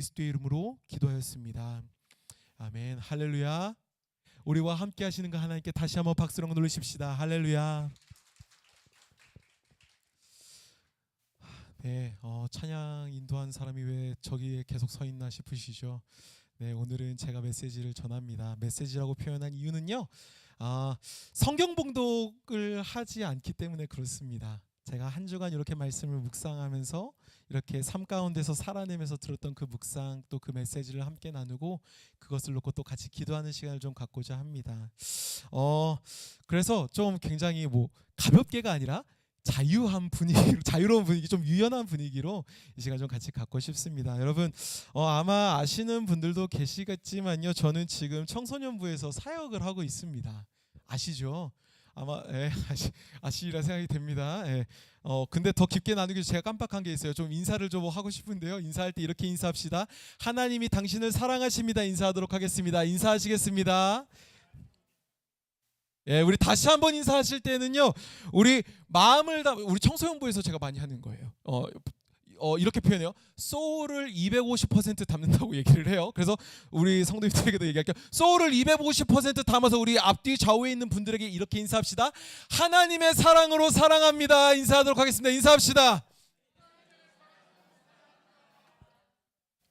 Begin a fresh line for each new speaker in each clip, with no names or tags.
그리스도의 이름으로 기도하였습니다. 아멘. 할렐루야. 우리와 함께 하시는 그 하나님께 다시 한번 박수로 누르십시다. 할렐루야. 네, 찬양 인도한 사람이 왜 저기에 계속 서 있나 싶으시죠? 네, 오늘은 제가 메시지를 전합니다. 메시지라고 표현한 이유는요, 성경 봉독을 하지 않기 때문에 그렇습니다. 제가 한 주간 이렇게 말씀을 묵상하면서 이렇게 삶 가운데서 살아내면서 들었던 그 묵상 또 그 메시지를 함께 나누고 그것을 놓고 또 같이 기도하는 시간을 좀 갖고자 합니다. 그래서 좀 굉장히 가볍게가 아니라 자유한 분위기로, 자유로운 분위기, 좀 유연한 분위기로 이 시간 좀 같이 갖고 싶습니다. 여러분 아마 아시는 분들도 계시겠지만요, 저는 지금 청소년부에서 사역을 하고 있습니다. 아시죠? 아마 아시리라 생각이 됩니다. 근데 더 깊게 나누기 위해서 제가 깜빡한 게 있어요. 좀 인사를 좀 하고 싶은데요. 인사할 때 이렇게 인사합시다. 하나님이 당신을 사랑하십니다. 인사하도록 하겠습니다. 인사하시겠습니다. 우리 다시 한번 인사하실 때는요, 우리 마음을 우리 청소년부에서 제가 많이 하는 거예요. 이렇게 표현해요. 소울을 250% 담는다고 얘기를 해요. 그래서 우리 성도님들에게도 얘기할게요. 소울을 250% 담아서 우리 앞뒤 좌우에 있는 분들에게 이렇게 인사합시다. 하나님의 사랑으로 사랑합니다. 인사하도록 하겠습니다. 인사합시다.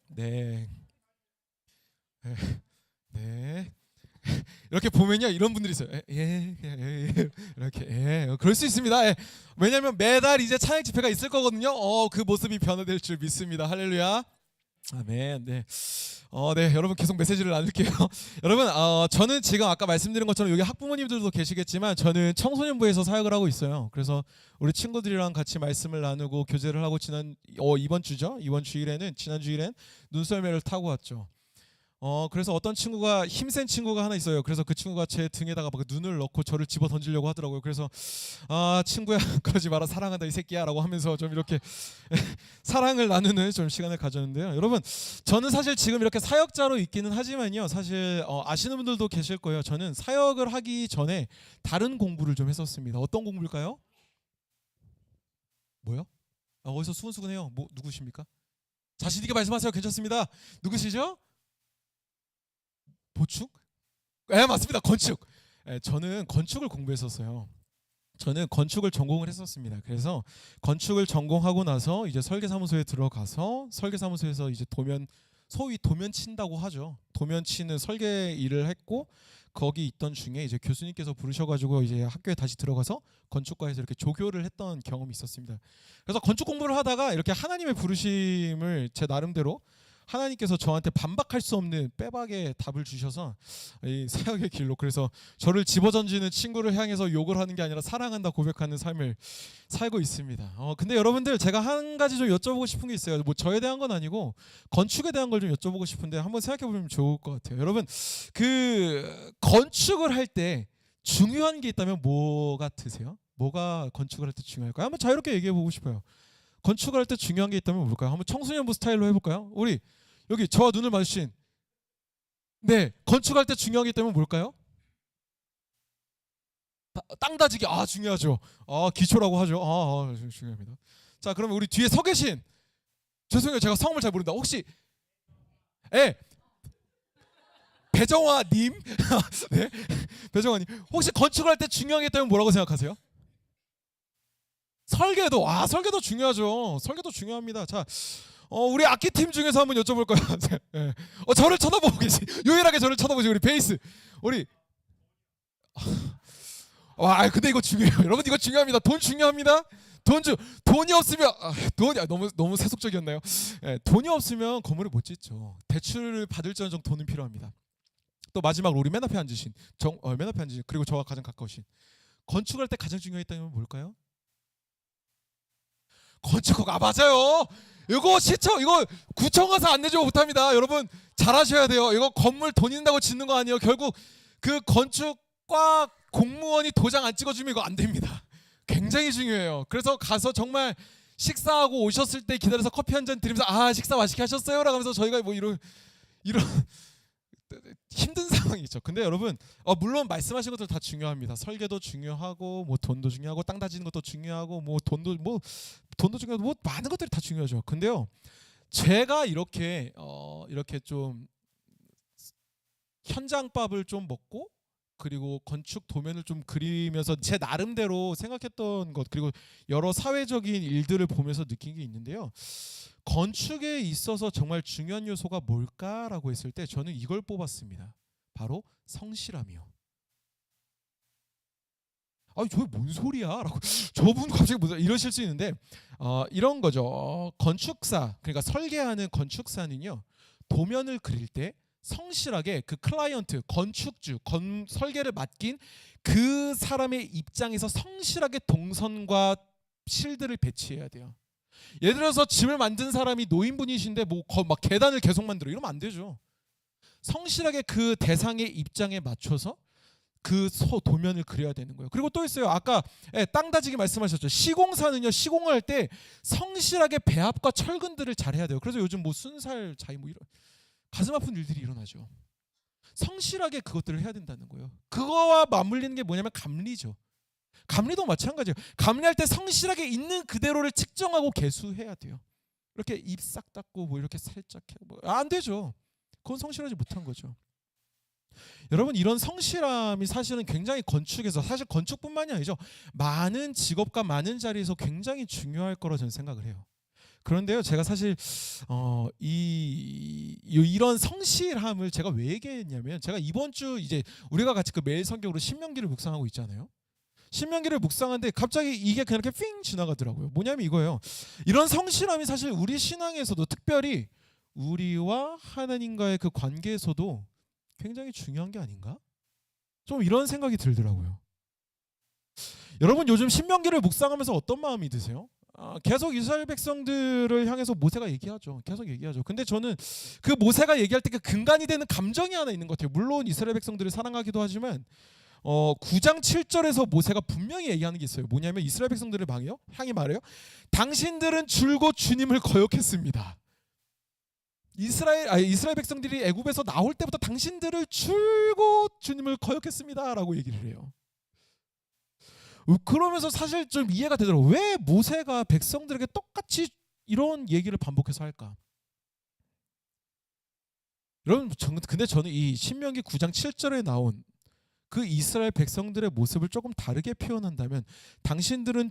네. 이렇게 보면요, 이런 분들이 있어요. 이렇게 그럴 수 있습니다. 왜냐하면 매달 이제 찬양 집회가 있을 거거든요. 그 모습이 변화될 줄 믿습니다. 할렐루야. 아멘. 네. 여러분 계속 메시지를 나눌게요. 여러분, 저는 지금 아까 말씀드린 것처럼 여기 학부모님들도 계시겠지만 저는 청소년부에서 사역을 하고 있어요. 그래서 우리 친구들이랑 같이 말씀을 나누고 교제를 하고 이번 주일에는 지난 주일엔 눈썰매를 타고 왔죠. 그래서 어떤 친구가 힘센 친구가 하나 있어요. 그래서 그 친구가 제 등에다가 막 눈을 넣고 저를 집어 던지려고 하더라고요. 그래서 친구야, 그러지 마라, 사랑한다 이 새끼야라고 하면서 좀 이렇게 사랑을 나누는 좀 시간을 가졌는데요. 여러분, 저는 사실 지금 이렇게 사역자로 있기는 하지만요, 사실 아시는 분들도 계실 거예요. 저는 사역을 하기 전에 다른 공부를 좀 했었습니다. 어떤 공부일까요? 뭐요? 어디서 수근수근해요. 누구십니까? 자신 있게 말씀하세요. 괜찮습니다. 누구시죠? 보축? 맞습니다. 건축. 저는 건축을 공부했었어요. 저는 건축을 전공을 했었습니다. 그래서 건축을 전공하고 나서 이제 설계사무소에 들어가서 설계사무소에서 이제 소위 도면 친다고 하죠. 도면 치는 설계 일을 했고, 거기 있던 중에 이제 교수님께서 부르셔가지고 이제 학교에 다시 들어가서 건축과에서 이렇게 조교를 했던 경험이 있었습니다. 그래서 건축 공부를 하다가 이렇게 하나님의 부르심을 제 나름대로 하나님께서 저한테 반박할 수 없는 빼박의 답을 주셔서 이 사역의 길로, 그래서 저를 집어던지는 친구를 향해서 욕을 하는 게 아니라 사랑한다 고백하는 삶을 살고 있습니다. 근데 여러분들, 제가 한 가지 좀 여쭤보고 싶은 게 있어요. 저에 대한 건 아니고 건축에 대한 걸 좀 여쭤보고 싶은데 한번 생각해 보면 좋을 것 같아요. 여러분, 그 건축을 할 때 중요한 게 있다면 뭐 같으세요? 뭐가 건축을 할 때 중요할까요? 한번 자유롭게 얘기해 보고 싶어요. 건축을 할 때 중요한 게 있다면 뭘까요? 한번 청소년부 스타일로 해볼까요? 우리 여기 저와 눈을 마주친, 건축할 때 중요한 게 있다면 뭘까요? 땅 다지기. 중요하죠. 기초라고 하죠. 중요합니다. 자, 그러면 우리 뒤에 서 계신, 죄송해요, 제가 성함을 잘 모른다. 혹시 배정화님? 네, 배정화님. 혹시 건축할 때 중요한 게 있다면 뭐라고 생각하세요? 설계도. 설계도 중요하죠. 설계도 중요합니다. 자, 우리 악기팀 중에서 한번 여쭤볼까요? 저를 쳐다보고 계시, 유일하게 저를 쳐다보시 우리 베이스, 우리 근데 이거 중요해요. 여러분, 이거 중요합니다. 돈 중요합니다. 돈이 없으면 너무 세속적이었나요? 돈이 없으면 건물을 못 짓죠. 대출을 받을지언정 돈은 필요합니다. 또 마지막으로 우리 맨 앞에 앉으신 그리고 저와 가장 가까우신, 건축할 때 가장 중요했다면 뭘까요? 건축. 맞아요. 이거 구청 가서 안 내주면 못합니다. 여러분, 잘하셔야 돼요. 이거 건물 돈 있는다고 짓는 거 아니에요. 결국 그 건축과 공무원이 도장 안 찍어주면 이거 안 됩니다. 굉장히 중요해요. 그래서 가서 정말 식사하고 오셨을 때 기다려서 커피 한 잔 드리면서 식사 맛있게 하셨어요? 라고 하면서 저희가 이런 힘든 상황이죠. 근데 여러분, 물론 말씀하신 것들 다 중요합니다. 설계도 중요하고, 돈도 중요하고, 땅 다지는 것도 중요하고, 돈도 중요하고, 많은 것들이 다 중요하죠. 근데요, 제가 이렇게 좀 현장밥을 좀 먹고 그리고 건축 도면을 좀 그리면서 제 나름대로 생각했던 것 그리고 여러 사회적인 일들을 보면서 느낀 게 있는데요. 건축에 있어서 정말 중요한 요소가 뭘까라고 했을 때 저는 이걸 뽑았습니다. 바로 성실함이요. 아니 저게 뭔 소리야?라고 저분 갑자기 무슨 이러실 수 있는데 이런 거죠. 건축사 그러니까 설계하는 건축사는요 도면을 그릴 때 성실하게 그 클라이언트 건축주 설계를 맡긴 그 사람의 입장에서 성실하게 동선과 실들을 배치해야 돼요. 예를 들어서 집을 만든 사람이 노인분이신데 뭐 막 계단을 계속 만들어 이러면 안 되죠. 성실하게 그 대상의 입장에 맞춰서 그 도면을 그려야 되는 거예요. 그리고 또 있어요. 아까 땅 다지기 말씀하셨죠. 시공사는요 시공을 할 때 성실하게 배합과 철근들을 잘 해야 돼요. 그래서 요즘 뭐 순살 자위 뭐 이런 가슴 아픈 일들이 일어나죠. 성실하게 그것들을 해야 된다는 거예요. 그거와 맞물리는 게 뭐냐면 감리죠. 감리도 마찬가지예요. 감리할 때 성실하게 있는 그대로를 측정하고 개수해야 돼요. 이렇게 입 싹 닫고 뭐 이렇게 살짝 안 되죠. 그건 성실하지 못한 거죠. 여러분 이런 성실함이 사실은 굉장히 건축에서 사실 건축뿐만이 아니죠. 많은 직업과 많은 자리에서 굉장히 중요할 거라 저는 생각을 해요. 그런데요, 제가 사실 이런 성실함을 제가 왜 얘기했냐면 제가 이번 주 이제 우리가 같이 그 매일 성경으로 신명기를 묵상하고 있잖아요. 신명기를 묵상하는데 갑자기 이게 그냥 이렇게 핑 지나가더라고요. 뭐냐면 이거예요. 이런 성실함이 사실 우리 신앙에서도 특별히 우리와 하나님과의 그 관계에서도 굉장히 중요한 게 아닌가? 좀 이런 생각이 들더라고요. 여러분 요즘 신명기를 묵상하면서 어떤 마음이 드세요? 계속 이스라엘 백성들을 향해서 모세가 얘기하죠. 계속 얘기하죠. 근데 저는 그 모세가 얘기할 때 그 근간이 되는 감정이 하나 있는 것 같아요. 물론 이스라엘 백성들을 사랑하기도 하지만 9장 7절에서 모세가 분명히 얘기하는 게 있어요. 뭐냐면 이스라엘 백성들을 향해 말해요. 당신들은 줄곧 주님을 거역했습니다. 이스라엘 백성들이 애굽에서 나올 때부터 당신들을 줄곧 주님을 거역했습니다라고 얘기를 해요. 그러면서 사실 좀 이해가 되더라고요. 왜 모세가 백성들에게 똑같이 이런 얘기를 반복해서 할까? 여러분, 근데 저는 이 신명기 9장 7절에 나온 그 이스라엘 백성들의 모습을 조금 다르게 표현한다면 당신들은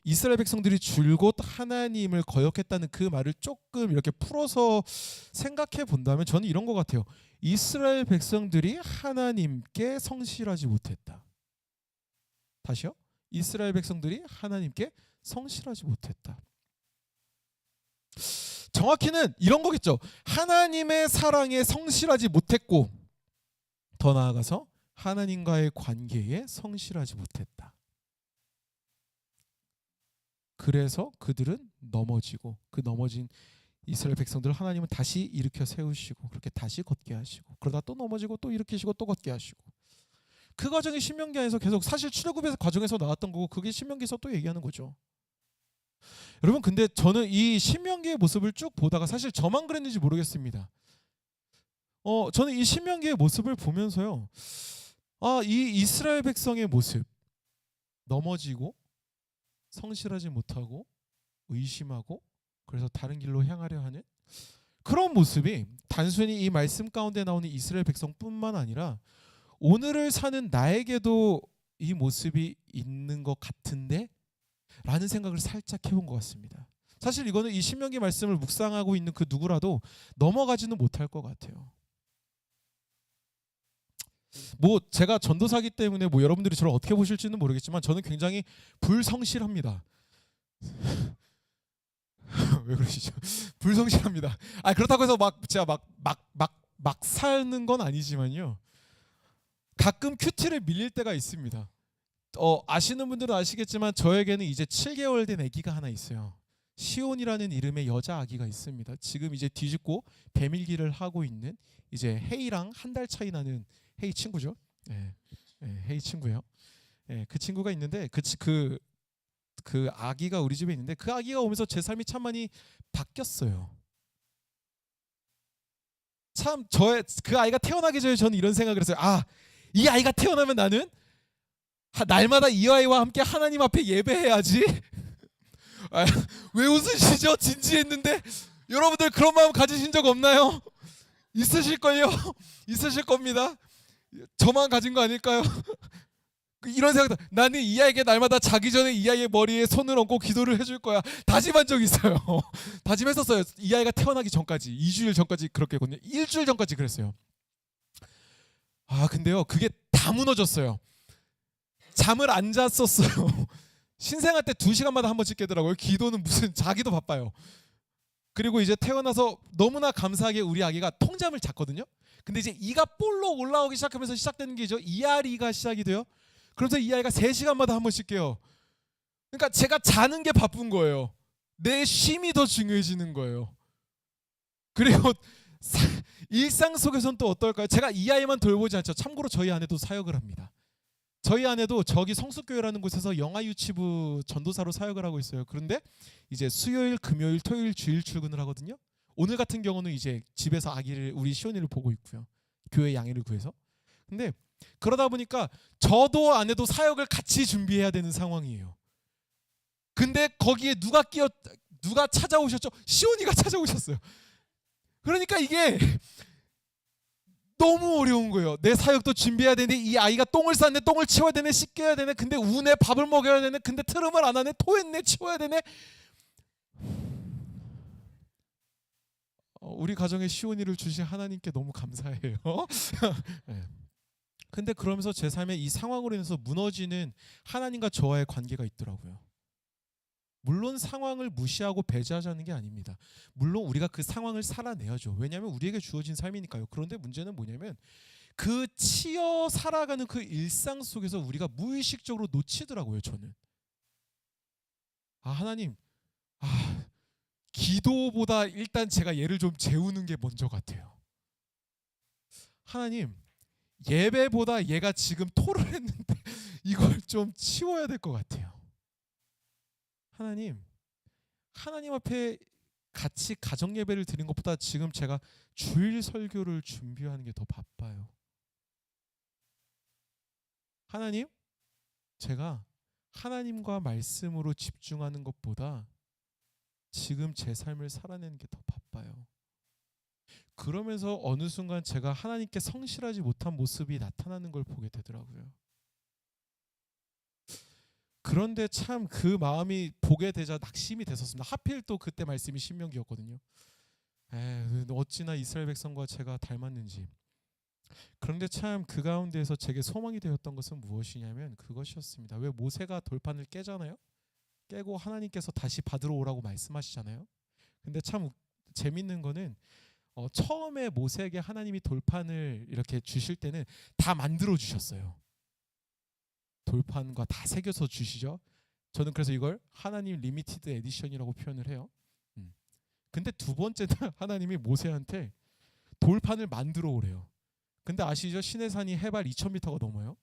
이스라엘 백성들이 줄곧 하나님을 거역했다는 그 말을 조금 이렇게 풀어서 생각해 본다면 저는 이런 것 같아요. 이스라엘 백성들이 하나님께 성실하지 못했다. 다시요. 이스라엘 백성들이 하나님께 성실하지 못했다. 정확히는 이런 거겠죠. 하나님의 사랑에 성실하지 못했고 더 나아가서 하나님과의 관계에 성실하지 못했다. 그래서 그들은 넘어지고 그 넘어진 이스라엘 백성들을 하나님은 다시 일으켜 세우시고 그렇게 다시 걷게 하시고 그러다 또 넘어지고 또 일으키시고 또 걷게 하시고 그 과정이 신명기 안에서 계속 사실 출애굽의 과정에서 나왔던 거고 그게 신명기에서 또 얘기하는 거죠. 여러분 근데 저는 이 신명기의 모습을 쭉 보다가 사실 저만 그랬는지 모르겠습니다. 저는 이 신명기의 모습을 보면서요. 이 이스라엘 백성의 모습 넘어지고 성실하지 못하고 의심하고 그래서 다른 길로 향하려 하는 그런 모습이 단순히 이 말씀 가운데 나오는 이스라엘 백성뿐만 아니라 오늘을 사는 나에게도 이 모습이 있는 것 같은데 라는 생각을 살짝 해본 것 같습니다. 사실 이거는 이 신명기 말씀을 묵상하고 있는 그 누구라도 넘어가지는 못할 것 같아요. 뭐 제가 전도사기 때문에 뭐 여러분들이 저를 어떻게 보실지는 모르겠지만 저는 굉장히 불성실합니다. 왜 그러시죠? 불성실합니다. 그렇다고 해서 제가 막 사는 건 아니지만요. 가끔 큐티를 밀릴 때가 있습니다. 아시는 분들은 아시겠지만 저에게는 이제 7개월 된 아기가 하나 있어요. 시온이라는 이름의 여자 아기가 있습니다. 지금 이제 뒤집고 배밀기를 하고 있는 이제 헤이랑 한 달 차이 나는 헤이 친구죠. 헤이 친구예요. 그 친구가 있는데 그 아기가 우리 집에 있는데 그 아기가 오면서 제 삶이 참 많이 바뀌었어요. 참 그 아이가 태어나기 전에 저는 이런 생각을 했어요. 이 아이가 태어나면 나는 날마다 이 아이와 함께 하나님 앞에 예배해야지. 왜 웃으시죠? 진지했는데 여러분들 그런 마음 가지신 적 없나요? 있으실걸요? 있으실 겁니다. 저만 가진 거 아닐까요? 이런 생각도, 나는 이 아이에게 날마다 자기 전에 이 아이의 머리에 손을 얹고 기도를 해줄 거야. 다짐한 적 있어요. 다짐했었어요. 이 아이가 태어나기 전까지, 2주일 전까지 그렇게 했거든요. 일주일 전까지 그랬어요. 근데요, 그게 다 무너졌어요. 잠을 안 잤었어요. 신생아 때 2시간마다 한 번씩 깨더라고요. 기도는 무슨, 자기도 바빠요. 그리고 이제 태어나서 너무나 감사하게 우리 아기가 통잠을 잤거든요. 근데 이제 이가 볼록 올라오기 시작하면서 시작되는 게죠. 이알이가 시작이 돼요. 그러면서 이 아이가 3시간마다 한 번씩 깨요. 그러니까 제가 자는 게 바쁜 거예요. 내 쉼이 더 중요해지는 거예요. 그리고 일상 속에서는 또 어떨까요? 제가 이 아이만 돌보지 않죠. 참고로 저희 아내도 사역을 합니다. 저희 아내도 저기 성숙교회라는 곳에서 영아유치부 전도사로 사역을 하고 있어요. 그런데 이제 수요일, 금요일, 토요일, 주일 출근을 하거든요. 오늘 같은 경우는 이제 집에서 아기를, 우리 시온이를 보고 있고요. 교회 양해를 구해서. 근데 그러다 보니까 저도 아내도 사역을 같이 준비해야 되는 상황이에요. 근데 거기에 누가 찾아오셨죠? 시온이가 찾아오셨어요. 그러니까 이게 너무 어려운 거예요. 내 사역도 준비해야 되는데 이 아이가 똥을 쌌네, 똥을 치워야 되네, 씻겨야 되네. 근데 우네, 밥을 먹여야 되네. 근데 트름을 안 하네, 토했네, 치워야 되네. 우리 가정에 시온이를 주신 하나님께 너무 감사해요. 네. 근데 그러면서 제 삶의 이 상황으로 인해서 무너지는 하나님과 저와의 관계가 있더라고요. 물론 상황을 무시하고 배제하자는 게 아닙니다. 물론 우리가 그 상황을 살아내야죠. 왜냐하면 우리에게 주어진 삶이니까요. 그런데 문제는 뭐냐면 그 치여 살아가는 그 일상 속에서 우리가 무의식적으로 놓치더라고요. 저는 하나님, 기도보다 일단 제가 얘를 좀 재우는 게 먼저 같아요. 하나님, 예배보다 얘가 지금 토를 했는데 이걸 좀 치워야 될 것 같아요. 하나님 앞에 같이 가정 예배를 드린 것보다 지금 제가 주일 설교를 준비하는 게 더 바빠요. 하나님, 제가 하나님과 말씀으로 집중하는 것보다 지금 제 삶을 살아내는 게 더 바빠요. 그러면서 어느 순간 제가 하나님께 성실하지 못한 모습이 나타나는 걸 보게 되더라고요. 그런데 참 그 마음이 보게 되자 낙심이 됐었습니다. 하필 또 그때 말씀이 신명기였거든요. 어찌나 이스라엘 백성과 제가 닮았는지. 그런데 참 그 가운데에서 제게 소망이 되었던 것은 무엇이냐면 그것이었습니다. 왜 모세가 돌판을 깨잖아요. 깨고 하나님께서 다시 받으러 오라고 말씀하시잖아요. 근데 참 재밌는 거는 처음에 모세에게 하나님이 돌판을 이렇게 주실 때는 다 만들어 주셨어요. 돌판과 다 새겨서 주시죠. 저는 그래서 이걸 하나님 리미티드 에디션이라고 표현을 해요. 근데 두 번째는 하나님이 모세한테 돌판을 만들어 오래요. 근데 아시죠? 시내산이 해발 2000m가 넘어요.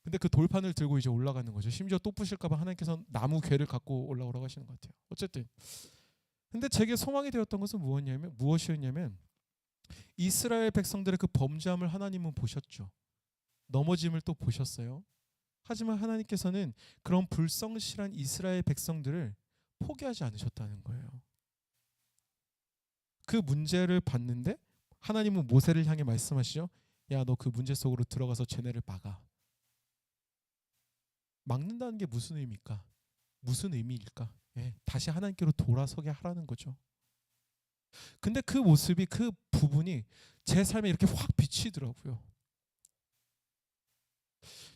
근데 그 돌판을 들고 이제 올라가는 거죠. 심지어 또 부실까 봐 하나님께서 나무 괴를 갖고 올라오라고 하시는 것 같아요. 어쨌든 근데 제게 소망이 되었던 것은 무엇이었냐면 이스라엘 백성들의 그 범죄함을 하나님은 보셨죠. 넘어짐을 또 보셨어요. 하지만 하나님께서는 그런 불성실한 이스라엘 백성들을 포기하지 않으셨다는 거예요. 그 문제를 봤는데 하나님은 모세를 향해 말씀하시죠. 야, 너 그 문제 속으로 들어가서 쟤네를 막아. 막는다는 게 무슨 의미일까? 무슨 의미일까? 다시 하나님께로 돌아서게 하라는 거죠. 근데 그 모습이, 그 부분이 제 삶에 이렇게 확 비치더라고요.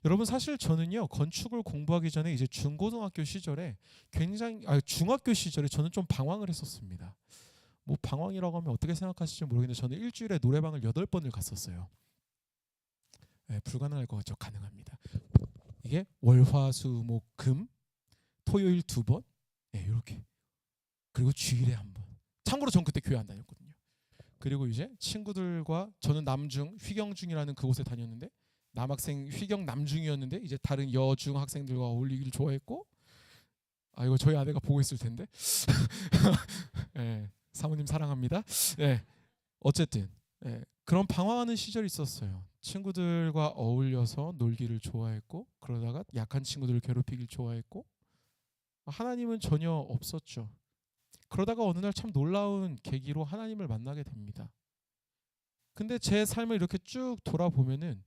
여러분, 사실 저는요, 건축을 공부하기 전에 이제 중고등학교 시절에 중학교 시절에 저는 좀 방황을 했었습니다. 뭐 방황이라고 하면 어떻게 생각하실지 모르겠는데 저는 일주일에 노래방을 8번을 갔었어요. 불가능할 것 같죠? 가능합니다. 이게 월화수목금 토요일 2번, 이렇게. 그리고 주일에 1번. 참고로 전 그때 교회 안 다녔거든요. 그리고 이제 친구들과, 저는 남중 휘경중이라는 그곳에 다녔는데 남학생 휘경 남중이었는데 이제 다른 여중 학생들과 어울리기를 좋아했고, 이거 저희 아내가 보고 있을 텐데. 사모님 사랑합니다. 어쨌든 그런 방황하는 시절이 있었어요. 친구들과 어울려서 놀기를 좋아했고, 그러다가 약한 친구들을 괴롭히길 좋아했고, 하나님은 전혀 없었죠. 그러다가 어느 날 참 놀라운 계기로 하나님을 만나게 됩니다. 근데 제 삶을 이렇게 쭉 돌아보면은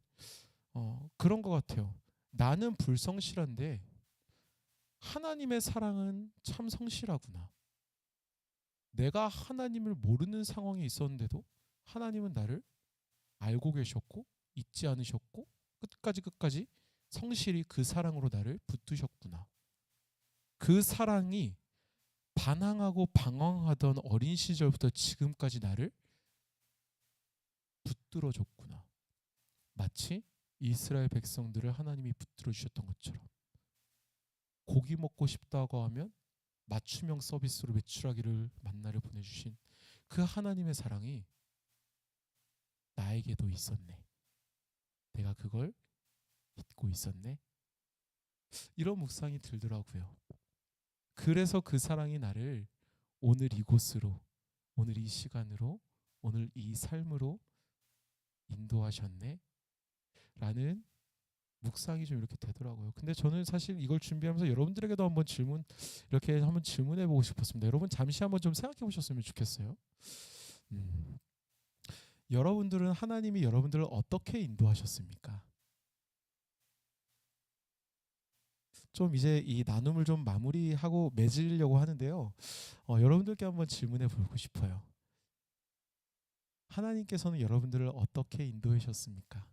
그런 것 같아요. 나는 불성실한데 하나님의 사랑은 참 성실하구나. 내가 하나님을 모르는 상황에 있었는데도 하나님은 나를 알고 계셨고 잊지 않으셨고 끝까지 성실히 그 사랑으로 나를 붙드셨구나. 그 사랑이 반항하고 방황하던 어린 시절부터 지금까지 나를 붙들어줬구나. 마치 이스라엘 백성들을 하나님이 붙들어 주셨던 것처럼 고기 먹고 싶다고 하면 맞춤형 서비스로 메추라기를 만나를 보내주신 그 하나님의 사랑이 나에게도 있었네. 내가 그걸 잊고 있었네. 이런 묵상이 들더라고요. 그래서 그 사랑이 나를 오늘 이곳으로, 오늘 이 시간으로, 오늘 이 삶으로 인도하셨네 라는 묵상이 좀 이렇게 되더라고요. 근데 저는 사실 이걸 준비하면서 여러분들에게도 한번 질문해 보고 싶었습니다. 여러분 잠시 한번 좀 생각해 보셨으면 좋겠어요. 여러분들은 하나님이 여러분들을 어떻게 인도하셨습니까? 좀 이제 이 나눔을 좀 마무리하고 맺으려고 하는데요. 여러분들께 한번 질문해 보고 싶어요. 하나님께서는 여러분들을 어떻게 인도하셨습니까?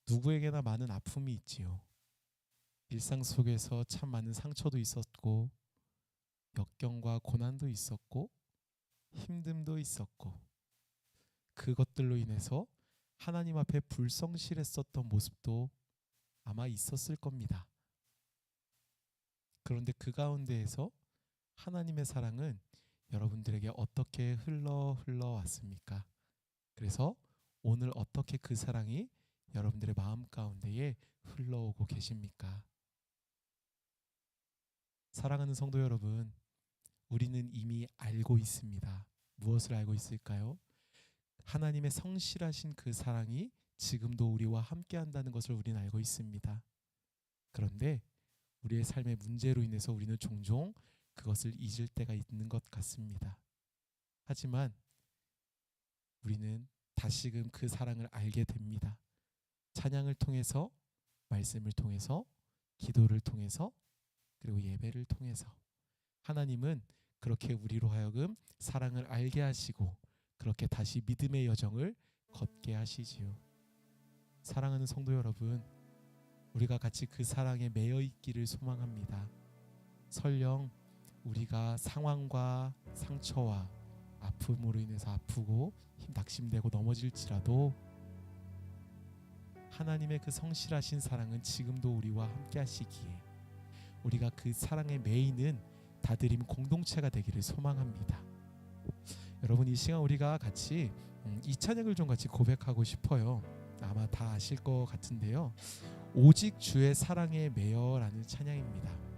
누구에게나 많은 아픔이 있지요. 일상 속에서 참 많은 상처도 있었고 역경과 고난도 있었고 힘듦도 있었고 그것들로 인해서 하나님 앞에 불성실했었던 모습도 아마 있었을 겁니다. 그런데 그 가운데에서 하나님의 사랑은 여러분들에게 어떻게 흘러왔습니까? 그래서 오늘 어떻게 그 사랑이 여러분들의 마음 가운데에 흘러오고 계십니까? 사랑하는 성도 여러분, 우리는 이미 알고 있습니다. 무엇을 알고 있을까요? 하나님의 성실하신 그 사랑이 지금도 우리와 함께 한다는 것을 우리는 알고 있습니다. 그런데 우리의 삶의 문제로 인해서 우리는 종종 그것을 잊을 때가 있는 것 같습니다. 하지만 우리는 다시금 그 사랑을 알게 됩니다. 찬양을 통해서, 말씀을 통해서, 기도를 통해서, 그리고 예배를 통해서 하나님은 그렇게 우리로 하여금 사랑을 알게 하시고 그렇게 다시 믿음의 여정을 걷게 하시지요. 사랑하는 성도 여러분, 우리가 같이 그 사랑에 매여 있기를 소망합니다. 설령 우리가 상황과 상처와 아픔으로 인해서 아프고 낙심되고 넘어질지라도 하나님의 그 성실하신 사랑은 지금도 우리와 함께 하시기에 우리가 그 사랑에 매이는 다드림 공동체가 되기를 소망합니다. 여러분, 이 시간 우리가 같이 이 찬양을 좀 같이 고백하고 싶어요. 아마 다 아실 것 같은데요. 오직 주의 사랑에 매여라는 찬양입니다.